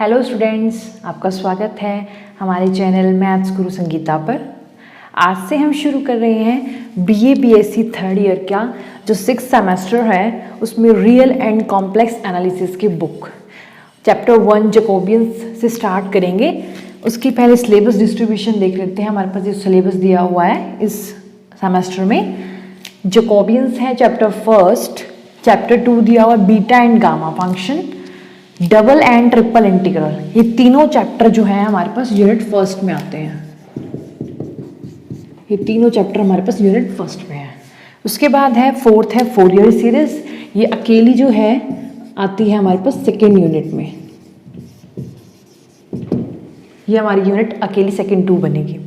Hello students, आपका स्वागत है हमारे चैनल मैथ्स गुरु संगीता पर। आज से हम शुरू कर रहे हैं बीए बीएससी थर्ड ईयर का जो 6th सेमेस्टर है उसमें रियल एंड कॉम्प्लेक्स एनालिसिस की बुक चैप्टर 1 जैकोबियंस से स्टार्ट करेंगे। उसकी पहले सिलेबस डिस्ट्रीब्यूशन देख लेते हैं। हमारे पास जो सिलेबस दिया हुआ है इस सेमेस्टर में जैकोबियंस है चैप्टर फर्स्ट, चैप्टर 2 दिया हुआ beta and gamma function, double and triple integral. ये तीनों चैप्टर जो हैं हमारे पास यूनिट फर्स्ट में आते हैं। ये तीनों चैप्टर हमारे पास यूनिट फर्स्ट में है। उसके बाद है फोर्थ है फोरियर सीरीज। ये अकेली जो है आती है हमारे पास सेकेंड यूनिट में। ये हमारी यूनिट अकेली सेकेंड 2 बनेगी।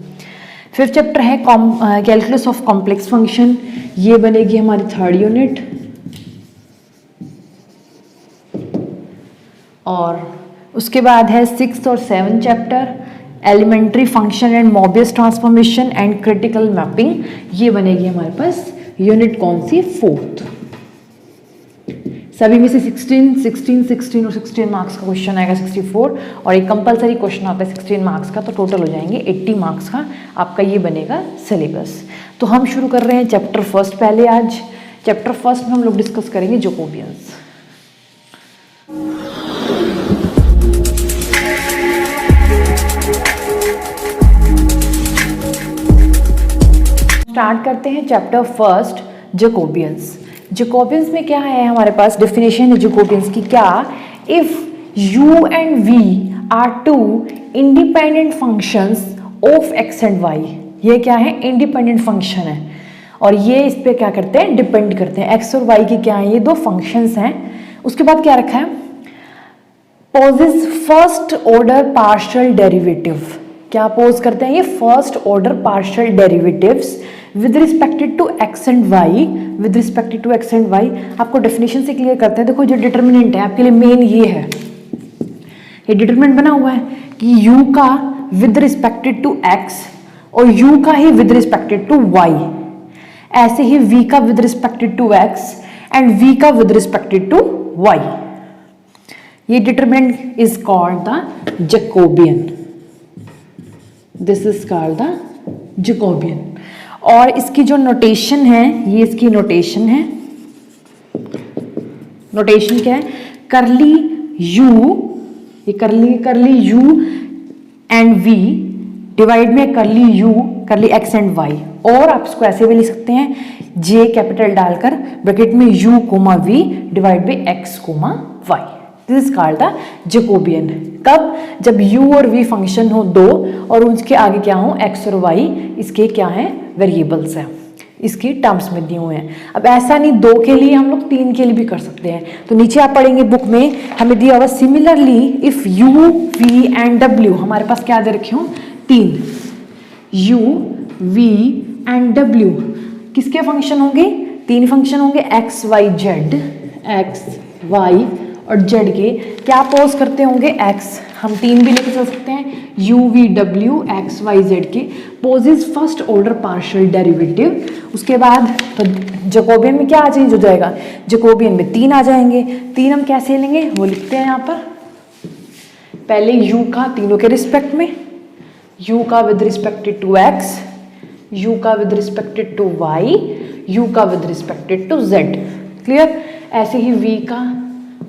फिफ्थ चैप्टर है कैलकुलस ऑफ कॉम्प्लेक्स फंक्शन। ये बनेगी हमारी थर्ड यूनिट। और उसके बाद है 6th और 7th chapter elementary function and Mobius transformation and critical mapping. ये बनेगी हमारे पास यूनिट कौन सी, फोर्थ। सभी में से 16 और 16 मार्क्स का क्वेश्चन आएगा 64, और एक कंपलसरी क्वेश्चन आता है 16 मार्क्स का, तो टोटल हो जाएंगे 80 मार्क्स का आपका ये बनेगा सिलेबस। तो हम शुरू कर रहे हैं चैप्टर फर्स्ट। पहले आज चैप्टर फर्स्ट में हम लोग डिस्कस करेंगे जैकोबियंस। स्टार्ट करते हैं चैप्टर फर्स्ट जैकोबियंस। जैकोबियंस में क्या है हमारे पास डेफिनेशन है जैकोबियंस की। क्या, if u and v are two independent functions of x and y। ये क्या है, इंडिपेंडेंट फंक्शन है और ये इस पे क्या करते हैं, डिपेंड करते हैं। x और y की क्या है, ये दो फंक्शंस हैं। उसके बाद क्या रखा है, poses first order partial derivative. क्या पोज करते हैं ये, first order partial derivatives with respected to x and y। With respected to x and y आपको डेफिनेशन से क्लियर करते हैं। देखो जो डिटर्मिनेंट है आपके लिए मेन ये है, ये डिटर्मिनेंट बना हुआ है कि u का विद रिस्पेक्टेड टू x और u का ही विद रिस्पेक्टेड टू y, ऐसे ही v का with respected to x and v का विद रिस्पेक्टेड टू y। ये determinant is called the Jacobian. This is called the Jacobian. और इसकी जो नोटेशन है, ये इसकी नोटेशन है। नोटेशन क्या है, करली u, ये करली u एंड v डिवाइड में करली u करली x एंड y। और आप इसको ऐसे भी लिख सकते हैं, j कैपिटल डालकर ब्रैकेट में u comma v divide by x comma y। This is called the Jacobian. कब, जब u और v फंक्शन हो दो और उसके आगे क्या हो, x और y इसके क्या है, वेरिएबल्स हैं, इसकी टर्म्स में दिए हुए हैं। अब ऐसा नहीं, 2 के लिए हम लोग 3 के लिए भी कर सकते हैं। तो नीचे आप पढ़ेंगे बुक में हमें दिया हुआ similarly if u v and w, हमारे पास क्या दे रखे हो, 3 u v एंड w किसके फंक्शन होंगे, 3 फंक्शन होंगे x y z और z के क्या पोज करते होंगे, x, हम 3 भी लेके चल सकते हैं, u v w x y z के poses first order partial derivative. उसके बाद तो जैकोबियन में क्या आ चेंज हो जाएगा, जैकोबियन में 3 आ जाएंगे। 3 हम कैसे लेंगे वो लिखते हैं यहाँ पर, पहले u का तीनों के रिस्पेक्ट में, u का with respected to x, u का with respected to y, u का with respected to z। Clear. ऐसे ही v का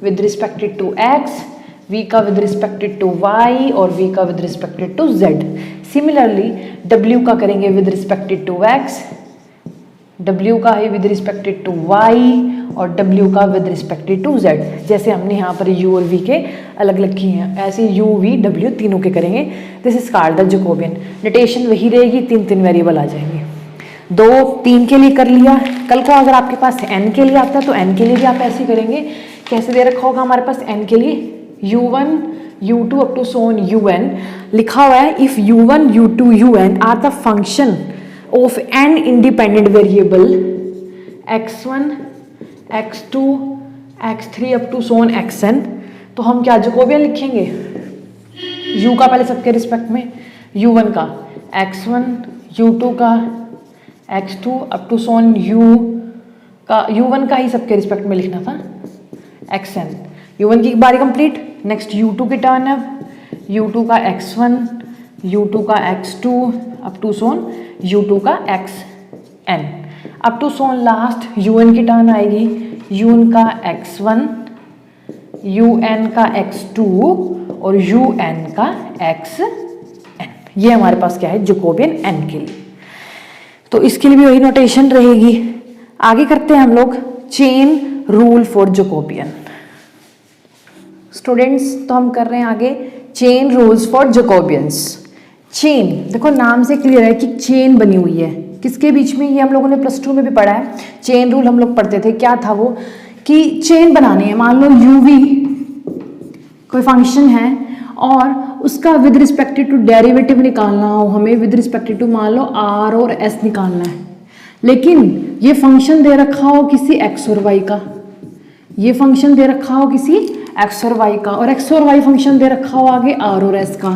with respected to x, v का विद रिस्पेक्टेड टू y और v का with respected to z। Similarly w का करेंगे with respected to x, w का है विद रिस्पेक्टेड टू y और w का विद रिस्पेक्टेड टू z। जैसे हमने यहाँ पर u और v के अलग अलग किए हैं, ऐसे u v w तीनों के करेंगे। This is called the Jacobian. Notation वही रहेगी, 3 वेरिएबल आ जाएंगे। 2-3 के लिए कर लिया। कल को अगर आपके पास n के लिए आता है तो n के लिए भी आप ऐसे करेंगे। कैसे दे रखा होगा हमारे पास n के लिए, u1 u2 up to Son un लिखा हुआ है। If u1 u2 un are the function of n independent variable x1 x2 x3 up to so on xn, तो हम क्या जैकोबियन लिखेंगे, u का पहले सबके रिस्पेक्ट में, u1 का x1 u2 का x2 up to Son u का u1 का ही सबके रिस्पेक्ट में लिखना था xn। u1 की बारी कंप्लीट, नेक्स्ट u2 की टर्न है, u2 का x1, u2 का x2 up to Son u2 का xn, up to so on last un की टर्न आएगी, un का x1, un का x2 और un का xn। ये हमारे पास क्या है जैकोबियन n के लिए। तो इसके लिए भी वही नोटेशन रहेगी। आगे करते हैं हम लोग chain rule for Jacobian. Students तो हम कर रहे हैं आगे chain rules for Jacobians. Chain देखो नाम से क्लियर है कि चेन बनी हुई है किसके बीच में, ये हम लोगों ने +2 में भी पढ़ा है। चेन रूल हम लोग पढ़ते थे, क्या था वो कि चेन बनानी है, मान लो uv कोई फंक्शन है और उसका विद रिस्पेक्टेड टू डेरिवेटिव निकालना हो हमें, विद रिस्पेक्टेड टू मान लो r और s निकालना है, लेकिन ये फंक्शन दे रखा हो किसी x और y का, ये फंक्शन दे रखा हो किसी x और y का, और x और y फंक्शन दे रखा हो आगे r और s का,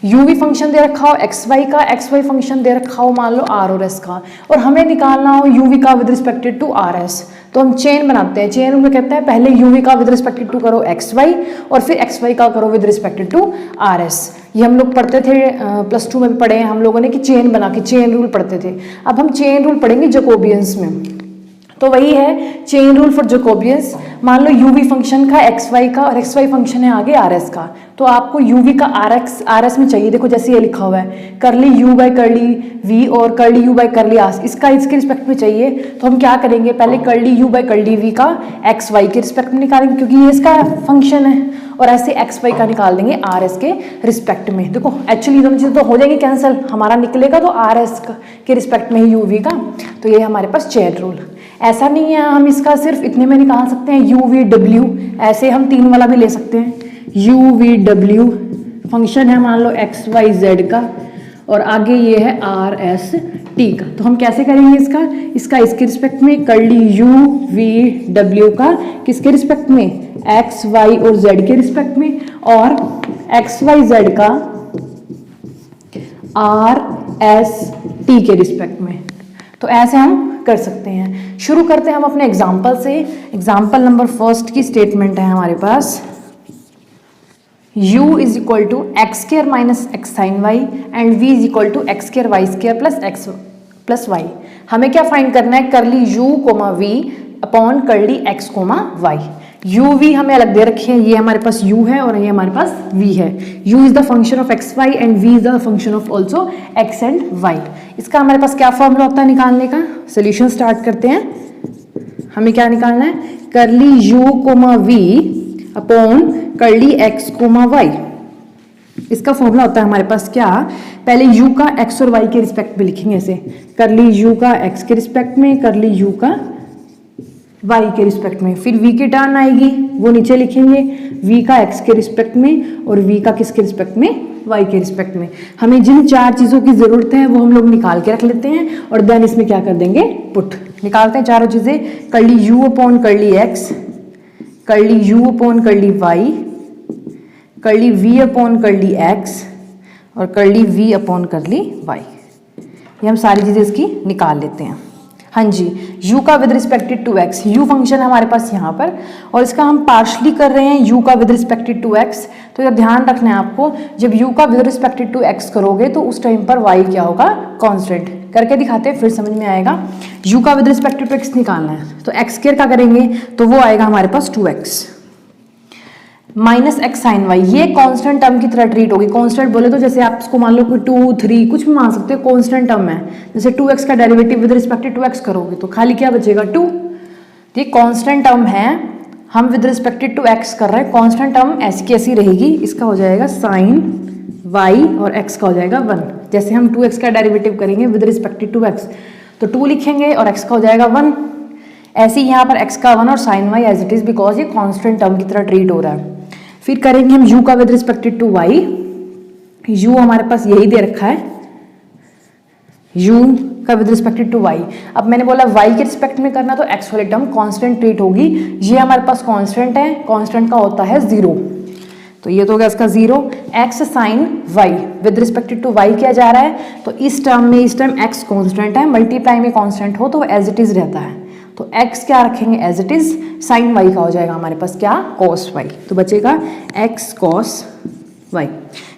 uv फंक्शन दे रखा हो xy का, xy फंक्शन दे रखा हो मान लो r और s का, और हमें निकालना हो uv का विद रिस्पेक्टेड टू rs। तो हम चेन बनाते हैं। चेन में कहते हैं पहले uv का विद रिस्पेक्टेड टू करो xy और फिर xy का करो विद रिस्पेक्टेड टू rs। ये हम लोग पढ़ते थे +2 में भी पढ़े हैं हम लोगों ने कि चेन बना के चेन रूल पढ़ते थे। अब हम चेन रूल पढ़ेंगे जैकोबियंस में। तो वही है चेन रूल फॉर जैकोबियंस। मान लो uv फंक्शन का xy का और xy फंक्शन है आगे rs का, तो आपको uv का rs में चाहिए। देखो जैसे ये लिखा हुआ है करली u बाई करली v और करली u बाई करली r, इसका इसके रिस्पेक्ट में चाहिए। तो हम क्या करेंगे, पहले करली u बाई करली v का xy के रिस्पेक्ट में निकालेंगे क्योंकि ये इसका फंक्शन है, और ऐसे xy का निकाल देंगे rs के रिस्पेक्ट में। देखो एक्चुअली दोनों चीज़ें तो हो जाएंगी कैंसिल, हमारा निकलेगा तो rs के रिस्पेक्ट में ही uv का। तो ये हमारे पास चेन रूल। ऐसा नहीं है हम इसका सिर्फ इतने में निकाल सकते हैं uv ऐसे हम 3 वाला भी ले सकते हैं। uv फंक्शन है मान लो x y z का और आगे ये है r s t का। तो हम कैसे करेंगे इसका इसके रिस्पेक्ट में करली uv का किसके रिस्पेक्ट में, x y और z के रिस्पेक्ट में, और x y z का r s t के रिस्पेक्ट में। तो ऐसे हम कर सकते हैं। शुरू करते हैं हम अपने एग्जाम्पल से। एग्जाम्पल नंबर 1 की स्टेटमेंट है हमारे पास u is equal to x square minus x sine y and v is equal to x square y square plus x plus y. हमें क्या फाइंड करना है, curly u comma v upon curly x comma y। u v हमें अलग दे रखे हैं, ये हमारे पास u है और ये हमारे पास v है। u is the function of x y and v is the function of also x and y। इसका हमारे पास क्या फॉर्मूला होता है निकालने का, सोल्यूशन स्टार्ट करते हैं। हमें क्या निकालना है, curly u comma v upon curly x comma y। इसका फॉर्मूला होता है हमारे पास क्या, पहले u का x और y के रिस्पेक्ट में लिखेंगे ऐसे, करली u का x के रिस्पेक्ट में, करली u का y के रिस्पेक्ट में, फिर v की टर्न आएगी वो नीचे लिखेंगे, v का x के रिस्पेक्ट में और v का किसके रिस्पेक्ट में, y के रिस्पेक्ट में। हमें जिन 4 चीज़ों की ज़रूरत है वो हम लोग निकाल के रख लेते हैं और देन इसमें क्या कर देंगे, पुट। निकालते हैं चारों चीज़ें, करली u अपॉन करली x, करली u अपॉन करली y, करली v अपॉन करली x और करली v अपॉन करली y। ये हम सारी चीज़ें इसकी निकाल लेते हैं। हाँ जी, u का with respected to x, u function है हमारे पास यहाँ पर और इसका हम पार्शली कर रहे हैं u का विद रिस्पेक्टेड टू x। तो यह ध्यान रखना है आपको, जब u का विद रिस्पेक्टेड टू x करोगे तो उस टाइम पर y क्या होगा, कांस्टेंट। करके दिखाते हैं फिर समझ में आएगा। u का विद रिस्पेक्टेड टू x निकालना है तो x स्क्वायर का करेंगे तो वो आएगा हमारे पास 2x minus x sine y. ये कांस्टेंट टर्म की तरह ट्रीट होगी। कांस्टेंट बोले तो जैसे आप इसको मान लो कोई 2 3 कुछ भी मान सकते हो, कांस्टेंट टर्म है। जैसे 2x का derivative with respected to x करोगे तो खाली क्या बचेगा 2। ये कांस्टेंट टर्म है, हम विद रिस्पेक्टेड टू x कर रहे हैं, कांस्टेंट टर्म ऐसी की ऐसी रहेगी। इसका हो जाएगा साइन y और x का हो जाएगा 1। जैसे हम 2x का डेरिवेटिव करेंगे विद रिस्पेक्टेड टू x तो 2 लिखेंगे और x का हो जाएगा 1। ऐसे ही यहाँ पर x का 1 और sine y as it is, because ये कांस्टेंट टर्म की तरह ट्रीट हो रहा है। फिर करेंगे हम u का with respected to y। u हमारे पास यही दे रखा है, u का विद रिस्पेक्टेड टू y। अब मैंने बोला y के रिस्पेक्ट में करना तो x वाली टर्म कांस्टेंट ट्रीट होगी। ये हमारे पास कांस्टेंट है, कांस्टेंट का होता है 0, तो ये तो हो गया इसका 0। x sine y with respected to y किया जा रहा है तो इस टर्म में इस टर्म x कांस्टेंट है, मल्टीप्लाई में कांस्टेंट हो तो एज इट इज रहता है। तो x क्या रखेंगे as it is, sine y का हो जाएगा हमारे पास क्या cos y, तो बचेगा x cos y।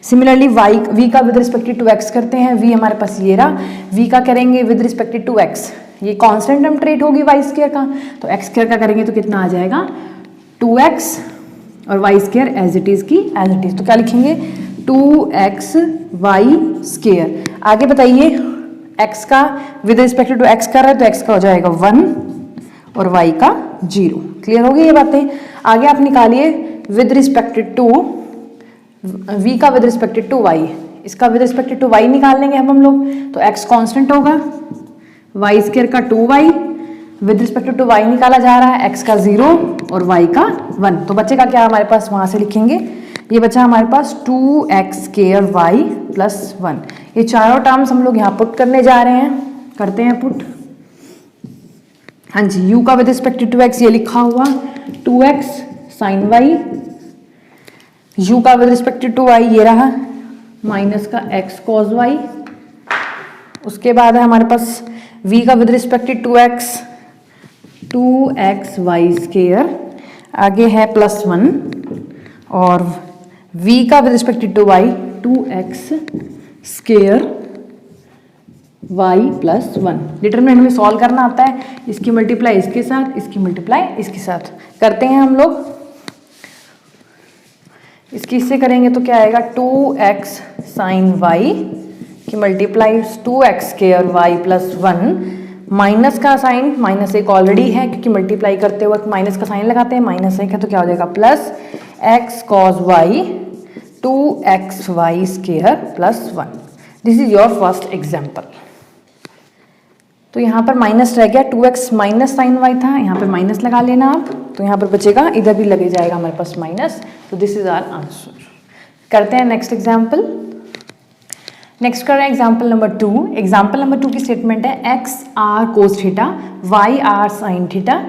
Similarly v का विद रिस्पेक्ट टू x करते हैं, v हमारे पास ये रहा, v का करेंगे विद रिस्पेक्ट टू x, ये कांस्टेंट टर्म ट्रेट होगी y स्क्वायर का, तो x स्क्वायर का करेंगे तो कितना आ जाएगा 2x और y square as it is की एज इट इज, तो क्या लिखेंगे 2x y स्क्वायर। आगे बताइए x का विद रिस्पेक्ट टू x कर रहा है तो x का हो जाएगा 1 और y का 0। क्लियर हो गई ये बातें। आगे आप निकालिए विद रिस्पेक्ट टू v का विद रिस्पेक्ट टू y, इसका विद रिस्पेक्ट टू y निकाल लेंगे हम लोग, तो x कांस्टेंट होगा, y स्क्वायर का 2y with respect to y निकाला जा रहा है, x का 0 और y का 1, तो बचेगा क्या हमारे पास, वहां से लिखेंगे ये बचा हमारे पास 2x स्क्वायर y प्लस 1। ये चारों टर्म्स हम लोग यहाँ पुट करने जा रहे हैं, करते हैं पुट। हाँ जी, u का विद रिस्पेक्ट टू x ये लिखा हुआ 2x साइन y, u का विद रिस्पेक्ट टू y ये रहा माइनस का x cos y, उसके बाद है हमारे पास v का with respect to x 2x y square, आगे है प्लस 1 और v का with respect to y 2x square y plus 1। Determinant में सॉल्व करना आता है, इसकी मल्टीप्लाई इसके साथ, इसकी मल्टीप्लाई इसके साथ करते हैं हम लोग। इसकी इससे करेंगे तो क्या आएगा 2x साइन y की multiply 2x square y plus 1, minus का साइन, माइनस एक ऑलरेडी है क्योंकि मल्टीप्लाई करते वक्त माइनस का साइन लगाते हैं, माइनस एक है तो क्या हो जाएगा plus x cos y 2xy square plus 1। This is your first example. तो यहाँ पर माइनस रह गया, 2x माइनस साइन y था, यहाँ पर माइनस लगा लेना आप, तो यहाँ पर बचेगा, इधर भी लगे जाएगा हमारे पास माइनस, तो दिस इज आवर आंसर। करते हैं नेक्स्ट एग्जाम्पल। नेक्स्ट कर रहे हैं एग्जाम्पल नंबर 2। एग्जाम्पल नंबर 2 की स्टेटमेंट है x r cos theta, y r sin theta,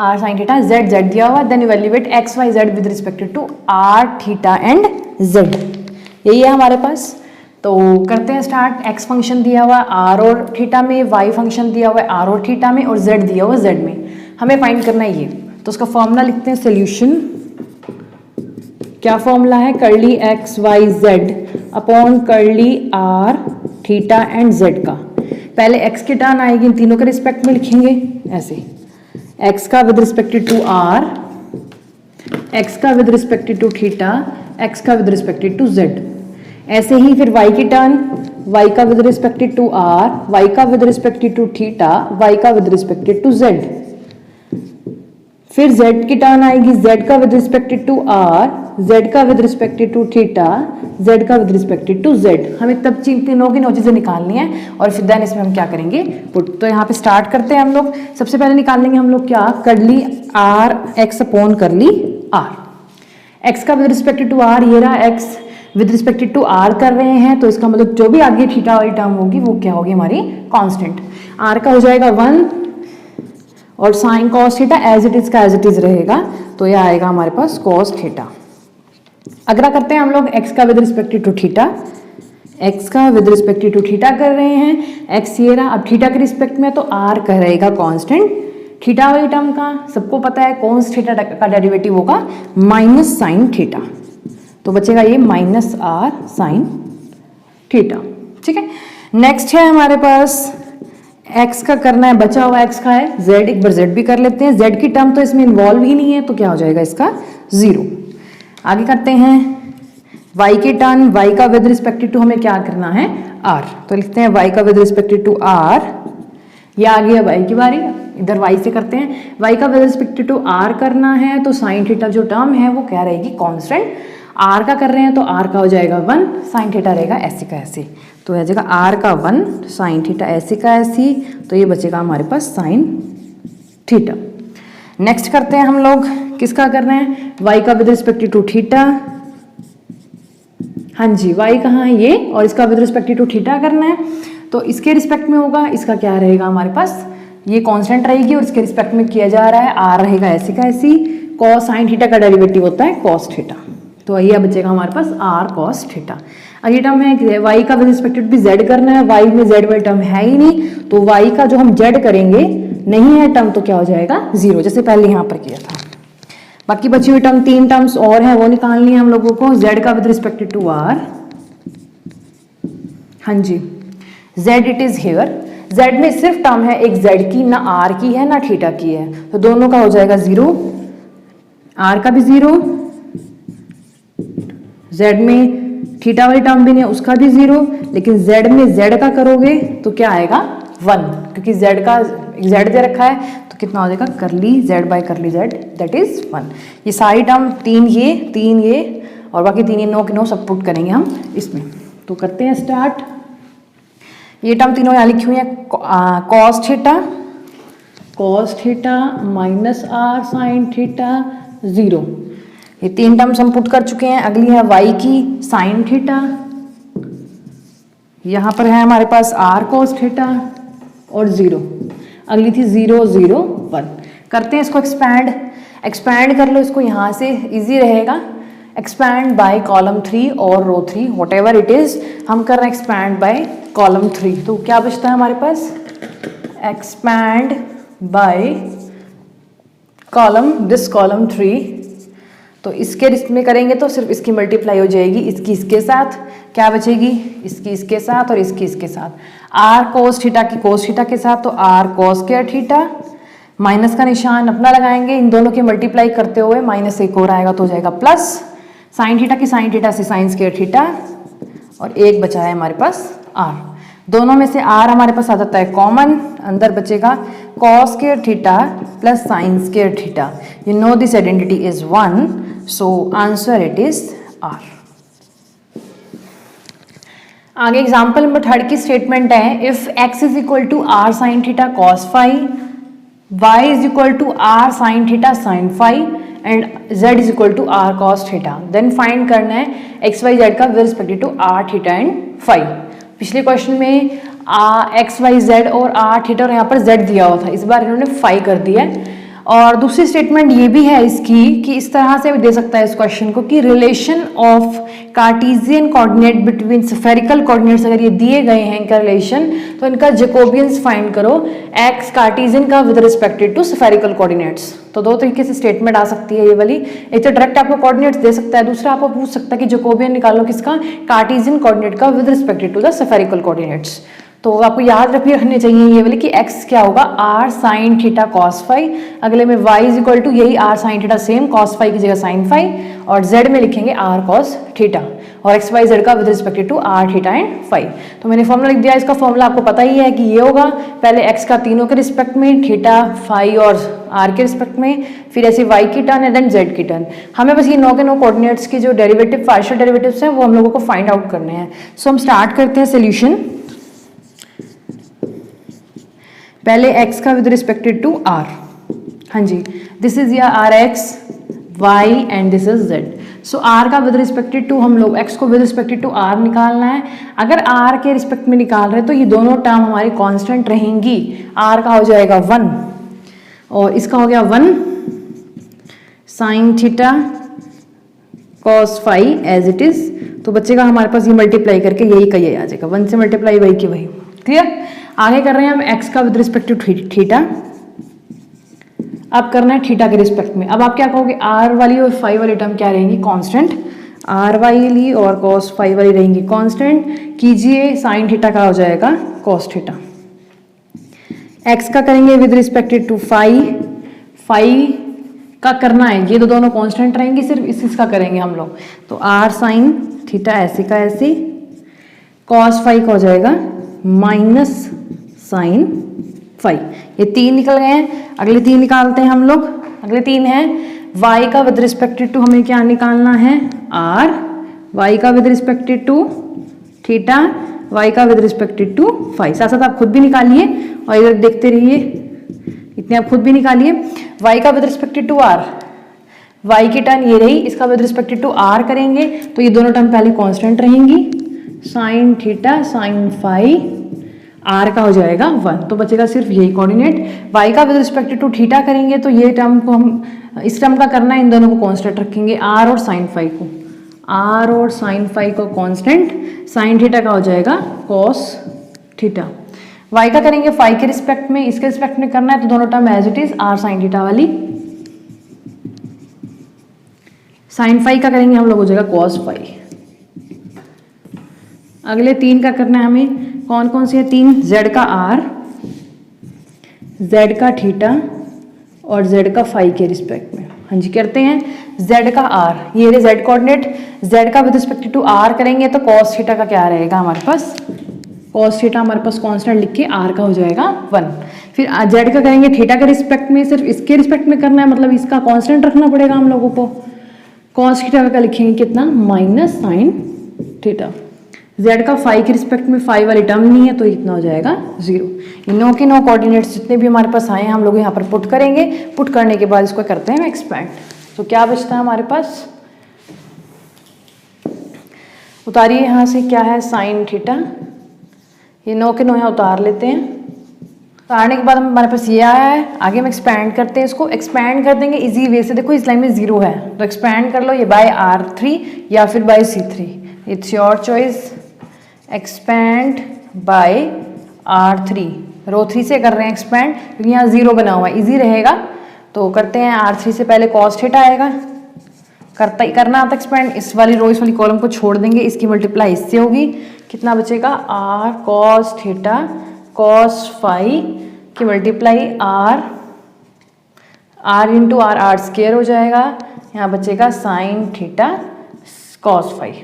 r sin theta, z z दिया हुआ, then evaluate x y z with respect to r theta and z। यही है हमारे पास, तो करते हैं स्टार्ट। x फंक्शन दिया हुआ r और थीटा में, y फंक्शन दिया हुआ है r और थीटा में, और z दिया हुआ z में, हमें फाइंड करना है ये, तो उसका फॉर्मूला लिखते हैं सोल्यूशन। क्या फॉर्मूला है, curly x y z upon curly r theta and z का। पहले x की टर्न आएगी, इन तीनों के रिस्पेक्ट में लिखेंगे ऐसे, x का with respect to r, x का with respect to theta, x का विद रिस्पेक्ट टू z। ऐसे ही फिर y की टर्न, y का with respect to r, y का with respect to theta, y का विद रिस्पेक्ट टू z। फिर z की टर्न आएगी, z का with respect to r, z का with respect to theta, z का विद रिस्पेक्ट टू z। हमें तब तीनों की चीजें निकालनी है और फिर देन इसमें हम क्या करेंगे पुट। तो यहाँ पे स्टार्ट करते हैं हम लोग। सबसे पहले निकाल लेंगे हम लोग क्या, curly r x upon curly r। x का विद रिस्पेक्ट टू r ये रहा, x with respect to r कर रहे हैं, तो इसका मतलब जो भी आगे थीटा वाली टर्म होगी वो क्या होगी हमारी कांस्टेंट। r का हो जाएगा 1 और sine cos theta as it is का एज इट इज रहेगा, तो यह आएगा हमारे पास कॉस थीटा। अगला करते हैं हम लोग x का with respect to theta, x का विद रिस्पेक्ट टू थीटा कर रहे हैं, x ये रहा, अब थीटा के रिस्पेक्ट में तो r का रहेगा कांस्टेंट, थीटा वाली टर्म का सबको पता है कॉस थीटा का डेरिवेटिव होगा माइनस साइन थीटा, तो बचेगा ये माइनस r साइन थीटा। ठीक है, नेक्स्ट है हमारे पास x का करना है, बचा हुआ x का है z, एक बार z भी कर लेते हैं, z की टर्म तो इसमें इन्वॉल्व ही नहीं है, तो क्या हो जाएगा इसका 0। आगे करते हैं y की टर्न, y का विद रिस्पेक्ट टू हमें क्या करना है r, तो लिखते हैं y का विद रिस्पेक्ट टू r। ये आ गया y की बारी, इधर y से करते हैं, y का विद रिस्पेक्ट टू r करना है, तो साइन थीटा जो टर्म है वो क्या रहेगी कांस्टेंट, r का कर रहे हैं तो r का हो जाएगा 1, साइन थीटा रहेगा ऐसे का ऐसे, तो आ जाएगा r का 1 साइन थीटा ऐसे का ऐसी, तो ये बचेगा हमारे पास साइन थीटा। नेक्स्ट करते हैं हम लोग, किसका करना है, y का विद रिस्पेक्ट टू थीटा, हाँ जी y कहाँ है ये, और इसका विद रिस्पेक्ट टू थीटा करना है, तो इसके रिस्पेक्ट में होगा, इसका क्या रहेगा हमारे पास, ये कांस्टेंट रहेगी और इसके रिस्पेक्ट में किया जा रहा है, r रहेगा ऐसे का ऐसी, कॉस साइन थीटा का डेरिवेटिव होता है कॉस थीटा, तो ये बचेगा हमारे पास r cos थीटा। अगली टर्म है y का विद रिस्पेक्ट टू भी z करना है, y में z वाली टर्म है ही नहीं, तो y का जो हम z करेंगे नहीं है टर्म तो क्या हो जाएगा 0, जैसे पहले यहाँ पर किया था। बाकी बची हुई टर्म 3 टर्म्स और हैं, वो निकालनी है हम लोगों को। z का विद रिस्पेक्ट टू r, हाँ जी z it is here. z में सिर्फ टर्म है एक z की, ना r की है ना थीटा की है, तो दोनों का हो जाएगा 0, r का भी 0, z में थीटा वाली टर्म भी नहीं है उसका भी 0, लेकिन z में z का करोगे तो क्या आएगा 1, क्योंकि z का z दे रखा है तो कितना हो जाएगा करली z बाय करली z दैट इज 1। ये सारी टर्म 3 ये और बाकी 3 ये 9 के 9 सब पुट करेंगे हम इसमें। तो करते हैं स्टार्ट। ये टर्म तीनों यहाँ लिखी हुई है, cos theta minus r sine theta 0, ये 3 टर्म्स हम पुट कर चुके हैं। अगली है y की साइन थीटा, यहाँ पर है हमारे पास r cos थीटा और 0, अगली थी 0 0 1। करते हैं इसको एक्सपैंड कर लो इसको, यहाँ से इजी रहेगा। एक्सपैंड बाय कॉलम 3 और रो 3 वॉट एवर इट इज, हम कर रहे हैं एक्सपैंड बाय कॉलम 3। तो क्या बचता है हमारे पास, एक्सपैंड बाय कॉलम 3। तो इसके में करेंगे तो सिर्फ इसकी मल्टीप्लाई हो जाएगी इसकी इसके साथ, क्या बचेगी इसकी इसके साथ और इसकी इसके साथ, r cos थीटा की cos थीटा के साथ, तो r cos square theta, minus का निशान अपना लगाएंगे, इन दोनों की मल्टीप्लाई करते हुए माइनस एक और आएगा तो हो जाएगा प्लस, साइन थीटा की साइन थीटा से साइन स्क्वायर थीटा, और एक बचा है हमारे पास r। दोनों में से r हमारे पास आ जाता है कॉमन, अंदर बचेगा cos square theta plus sine square theta. You know this identity is 1, so answer it is r। आगे एग्जाम्पल नंबर 3 की स्टेटमेंट है, if x is equal to r sine theta cos phi, y is equal to r sine theta sine phi and z is equal to r cos theta, then find करना है x y z का with respect to r theta and phi. पिछले question में x Y Z और r theta और यहाँ पर z दिया हुआ था, इस बार इन्होंने फाई कर दिया है। और दूसरी स्टेटमेंट ये भी है इसकी कि इस तरह से भी दे सकता है इस क्वेश्चन को कि relation of cartesian coordinate between spherical coordinates अगर ये दिए गए हैं इनका रिलेशन, तो इनका जैकोबियंस फाइंड करो एक्स कार्टेशियन का with respect to spherical coordinates. तो दो तरीके से स्टेटमेंट आ सकती है ये वाली, एक तो डायरेक्ट आपको कोऑर्डिनेट्स दे सकता है, दूसरा आपको पूछ सकता है कि जैकोबियन निकालो किसका, कार्टेशियन कोऑर्डिनेट का with respect to the spherical coordinates. तो आपको याद रखने चाहिए ये वाली कि x क्या होगा r sine theta cos phi, अगले में y इज इक्वल टू यही r sine theta same cos phi की जगह साइन फाई, और z में लिखेंगे r cos थीटा, और x y z का with respect to r theta and phi. तो मैंने फॉर्मूला लिख दिया, इसका फॉर्मूला आपको पता ही है कि ये होगा पहले x का तीनों के रिस्पेक्ट में, थीटा फाई और r के रिस्पेक्ट में, फिर ऐसे y की टर्न है देन z की टर्न। हमें बस ये 9 के 9 कोऑर्डिनेट्स की जो डेरिवेटिव पार्शियल डेरिवेटिव्स हैं वो हम लोगों को फाइंड आउट करने हैं। सो हम स्टार्ट करते हैं सोल्यूशन। पहले x का विद रिस्पेक्टेड टू r, हाँ जी दिस इज या r x y and this is z। So r का विद रिस्पेक्टेड टू हम लोग x को विद रिस्पेक्टेड टू r निकालना है। अगर r के रिस्पेक्ट में निकाल रहे हैं तो ये दोनों टर्म हमारी कांस्टेंट रहेंगी, r का हो जाएगा 1 और इसका हो गया 1 sine theta cos phi as it is, तो बचेगा हमारे पास ये मल्टीप्लाई करके यही का यही आ जाएगा, 1 से मल्टीप्लाई वही की वही। क्लियर? आगे कर रहे हैं हम x का विद रिस्पेक्ट टू थीटा, अब करना है थीटा के रिस्पेक्ट में। अब आप क्या कहोगे, r वाली और फाई वाली टर्म क्या रहेंगी कांस्टेंट, r वाली और cos फाई वाली रहेंगी कांस्टेंट। कीजिए साइन थीटा का हो जाएगा cos थीटा, x का करेंगे with respect to phi, phi का करना है, ये तो दोनों कांस्टेंट रहेंगी, सिर्फ इसका करेंगे हम लोग। तो r साइन थीटा ऐसे का ऐसे, cos फाई का हो जाएगा माइनस साइन फाई। ये 3 निकल गए हैं, अगले 3 निकालते हैं हम लोग। अगले 3 हैं y का विद रिस्पेक्ट टू हमें क्या निकालना है r, y का with respect to theta, y का विद रिस्पेक्ट टू फाई। साथ साथ आप खुद भी निकालिए और इधर देखते रहिए, इतने आप खुद भी निकालिए। y का with respect to r, y की टर्म ये रही, इसका विद रिस्पेक्ट टू r करेंगे तो ये दोनों टर्म पहले कांस्टेंट रहेंगी, sine theta sine phi, r का हो जाएगा 1, तो बचेगा सिर्फ यही कोऑर्डिनेट। y का विद रिस्पेक्ट टू थीटा करेंगे तो ये टर्म को हम इस टर्म का करना है, इन दोनों को कांस्टेंट रखेंगे, r और साइन फाई को, r और साइन फाई को कांस्टेंट, साइन थीटा का हो जाएगा cos थीटा। y का करेंगे फाई के रिस्पेक्ट में, इसके रिस्पेक्ट में करना है तो दोनों term as it is r sine theta वाली। साइन फाई का करेंगे हम लोग, हो जाएगा कॉस फाई। अगले 3 का करना है हमें, कौन कौन से है 3, z का r, z का थीटा और z का फाई के रिस्पेक्ट में। हाँ जी करते हैं, z का r, ये रहे z कोऑर्डिनेट, z का विद रिस्पेक्ट टू r करेंगे तो cos थीटा का क्या रहेगा हमारे पास, cos थीटा हमारे पास कांस्टेंट लिख के r का हो जाएगा 1। फिर z का करेंगे थीटा के रिस्पेक्ट में, सिर्फ इसके रिस्पेक्ट में करना है, मतलब इसका कांस्टेंट रखना पड़ेगा हम लोगों को। cos थीटा का लिखेंगे कितना, माइनस साइन थीटा। z का फाई के रिस्पेक्ट में फाई वाली टर्म नहीं है तो इतना हो जाएगा 0। नो के नो कोऑर्डिनेट्स जितने भी हमारे पास आए हैं हम लोग यहाँ पर पुट करेंगे। पुट करने के बाद इसको करते हैं एक्सपैंड। तो क्या बचता है हमारे पास, उतारिए यहाँ से, क्या है साइन थीटा, ये नो के नो यहाँ उतार लेते हैं। उतारने के बाद हमारे पास ये आया है, आगे हम एक्सपैंड करते हैं, इसको एक्सपैंड कर देंगे इजी वे से। देखो इस लाइन में 0 है तो एक्सपैंड कर लो, ये बाय R3 या फिर by C3, it's your choice. Expand by R3, row 3 से कर रहे हैं एक्सपैंड क्योंकि यहाँ 0 बना हुआ है, इजी रहेगा। तो करते हैं, R3 से पहले cos थीटा आएगा, करना आता एक्सपैंड, इस वाली रो इस वाली कॉलम को छोड़ देंगे, इसकी मल्टीप्लाई इससे होगी, कितना बचेगा r cos theta cos phi की multiply r into r square हो जाएगा, यहाँ बचेगा साइन थीटा cos फाई।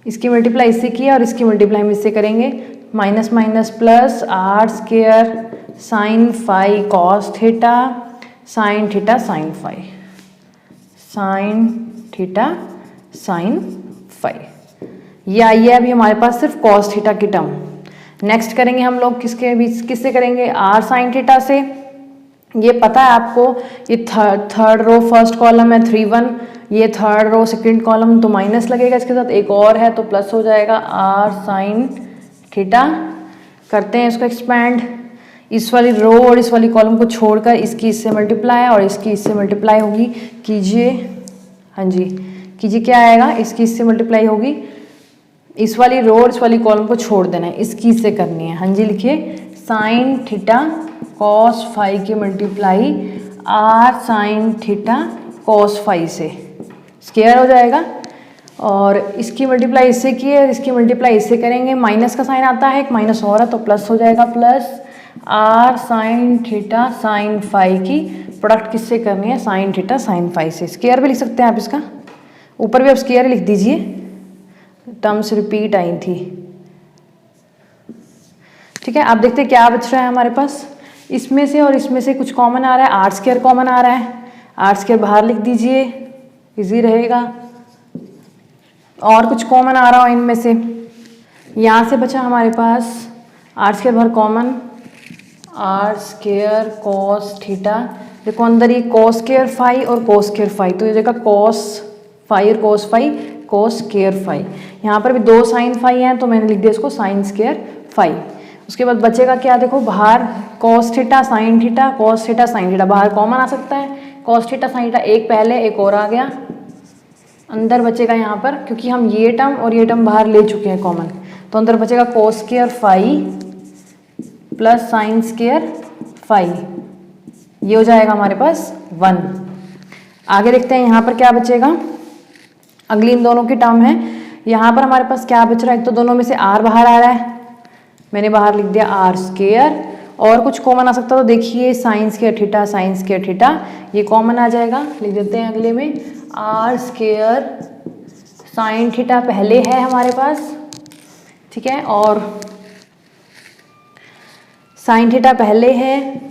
इसकी मल्टीप्लाई इससे किया और इसकी मल्टीप्लाई हम इससे करेंगे, minus minus plus r square sine phi cos theta sine theta sine phi, sine theta sine phi. ये आई है अभी हमारे पास सिर्फ cos थीटा की टर्म। नेक्स्ट करेंगे हम लोग किसके बीच, किससे करेंगे, r साइन थीटा से। ये पता है आपको, ये थर्ड रो फर्स्ट कॉलम है 3 1, ये थर्ड रो सेकंड कॉलम तो माइनस लगेगा, इसके साथ एक और है तो प्लस हो जाएगा r साइन थीटा। करते हैं इसको एक्सपैंड, इस वाली रो और इस वाली कॉलम को छोड़कर इसकी इससे मल्टीप्लाई और इसकी इससे मल्टीप्लाई होगी, कीजिए, हाँ जी कीजिए, क्या आएगा, इसकी इससे मल्टीप्लाई होगी, इस वाली रो और इस वाली कॉलम को छोड़ देना है, इसकी इससे करनी है। हाँ जी लिखिए, साइन थीटा कॉस फाई की multiply r sine theta cos phi से स्क्वायर हो जाएगा, और इसकी मल्टीप्लाई इससे की है, इसकी मल्टीप्लाई इससे करेंगे, माइनस का साइन आता है, एक माइनस और है तो प्लस हो जाएगा, plus r sine theta sine phi की प्रोडक्ट किससे करनी है, साइन थीटा साइन फाई से। स्क्वायर भी लिख सकते हैं आप इसका, ऊपर भी आप स्क्वायर लिख दीजिए, टर्म्स रिपीट आई थी। ठीक है, आप देखते हैं क्या बच रहा है हमारे पास, इसमें से और इसमें से कुछ कॉमन आ रहा है, आर स्क्वायर कॉमन आ रहा है, आर स्क्वायर बाहर लिख दीजिए, इजी रहेगा। और कुछ कॉमन आ रहा हो इनमें से, यहाँ से बचा हमारे पास आर स्क्वायर बाहर common, r square cos theta, देखो अंदर ये कॉस स्क्वायर फाई और कॉस स्क्वायर फाई, तो ये जगह कॉस फाई और cos phi, cos square phi, यहाँ पर भी 2 साइन फाई हैं तो मैंने लिख दिया इसको साइन स्क्वायर फाई। उसके बाद बचेगा क्या, देखो बाहर cos theta sine theta, cos theta sine theta बाहर कॉमन आ सकता है, कॉस थीटा साइन थीटा एक पहले एक और आ गया, अंदर बचेगा यहाँ पर, क्योंकि हम ये टर्म और ये टर्म बाहर ले चुके हैं कॉमन, तो अंदर बचेगा cos square phi plus sine square phi, ये हो जाएगा हमारे पास 1। आगे देखते हैं यहाँ पर क्या बचेगा, अगली इन दोनों की टर्म है, यहाँ पर हमारे पास क्या बच रहा है, एक तो दोनों में से r बाहर आ रहा है, मैंने बाहर लिख दिया r स्क्वायर, और कुछ कॉमन आ सकता तो देखिए sign square theta sine square theta, ये कॉमन आ जाएगा, लिख देते हैं अगले में r स्क्वायर साइन थीटा पहले है हमारे पास, ठीक है, और साइन थीटा पहले है,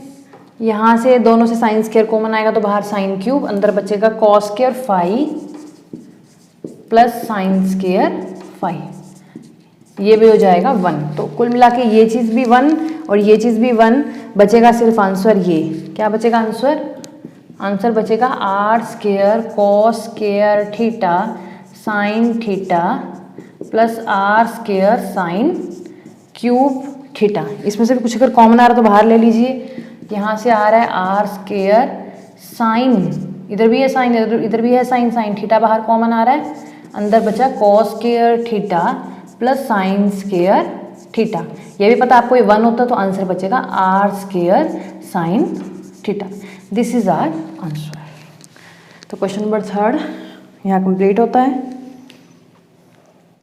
यहाँ से दोनों से साइन स्क्वायर कॉमन आएगा तो बाहर साइन क्यूब, अंदर बचेगा cos square phi plus sine square phi, ये भी हो जाएगा 1। तो कुल मिला के ये चीज़ भी 1 और ये चीज़ भी 1, बचेगा सिर्फ आंसर, ये क्या बचेगा आंसर, आंसर बचेगा r square cos square theta sine theta plus r square sine cube theta. इसमें से भी कुछ अगर कॉमन आ रहा है तो बाहर ले लीजिए, यहाँ से आ रहा है r स्क्वायर साइन, इधर भी है साइन, इधर भी है साइन, साइन थीटा बाहर कॉमन आ रहा है, अंदर बचा cos square theta plus sine square theta. ये भी पता आपको ये 1 होता तो आंसर बचेगा r² sin theta. This is our answer. तो क्वेश्चन नंबर 3 यहाँ कंप्लीट होता है।